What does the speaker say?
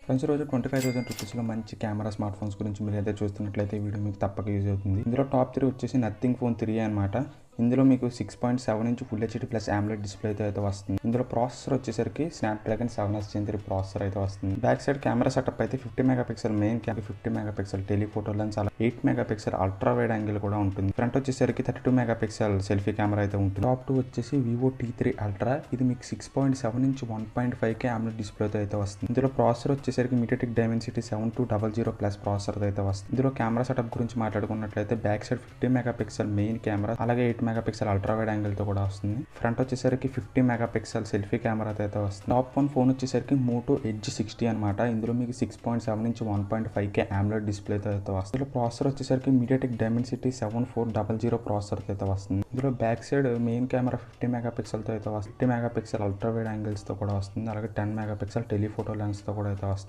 Friends రోజు 25,000 రూపీస్లో మంచి కెమెరా స్మార్ట్ ఫోన్స్ గురించి మీరు ఏదైతే చూస్తున్నట్లయితే ఈ వీడియో మీకు తప్పక యూజ్ అవుతుంది. ఇందులో టాప్ 3 వచ్చేసి నథింగ్ ఫోన్ 3 అనమాట. ఇందులో మీకు 6.7 inch full HD plus AMOLED display అయితే వస్తుంది. ఇందులో ప్రాసెసర్ వచ్చేసరికి స్నాప్డ్రాగన్ 7 Gen 3 ప్రాసెసర్ అయితే వస్తుంది. బ్యాక్ సైడ్ కెమెరా సెటప్ అయితే 50 megapixel main camera, 50 megapixel telephoto lens, అలా 8 మెగాపిక్సెల్ అల్ట్రా వైడ్ యాంగిల్ కూడా ఉంటుంది. ఫ్రంట్ వచ్చేసరికి 32 మెగాపిక్సెల్ సెల్ఫీ కెమెరా అయితే ఉంటుంది. టాప్ 2 వచ్చేసి Vivo T3 Ultra. ఇది మీకు 6.7 ఇంచ్ 1.5K AMOLED డిస్ప్లే అయితే వస్తుంది. ఇందులో ప్రాసెసర్ వచ్చేసరికి MediaTek Dimensity 7200 ప్లస్ ప్రాసెసర్ అయితే వస్తుంది. ఇందులో కెమెరా సెటప్ గురించి మాట్లాడుకున్నట్లయితే back side 50 megapixel main camera, అలాగే 8 మెగాపిక్సెల్ అల్ట్రా వైడ్ యాంగిల్ తో కూడా వస్తుంది. ఫ్రంట్ వచ్చేసరికి 50 మెగాపిక్సెల్ సెల్ఫీ కెమెరా అయితే వస్తుంది. టాప్ 1 ఫోన్ వచ్చేసరికి Moto Edge 60 అనమాట. ఇందులో మీకు 6.7 ఇంచ్ 1.5K AMOLED డిస్ప్లే అయితే వస్తుంది. ఇందులో ప్రాసెసర్ వచ్చేసరికి MediaTek Dimensity 7400 ప్రాసెసర్ అయితే వస్తుంది. ఇందులో back side main camera 50 megapixel తో అయితే వస్తుంది. 50 మెగాపిక్సెల్ అల్ట్రా వైడ్ యాంగిల్స్ తో కూడా వస్తుంది. అలాగే 10 మెగాపిక్సెల్ టెలిఫోటో లెన్స్ తో కూడా అయితే వస్తుంది.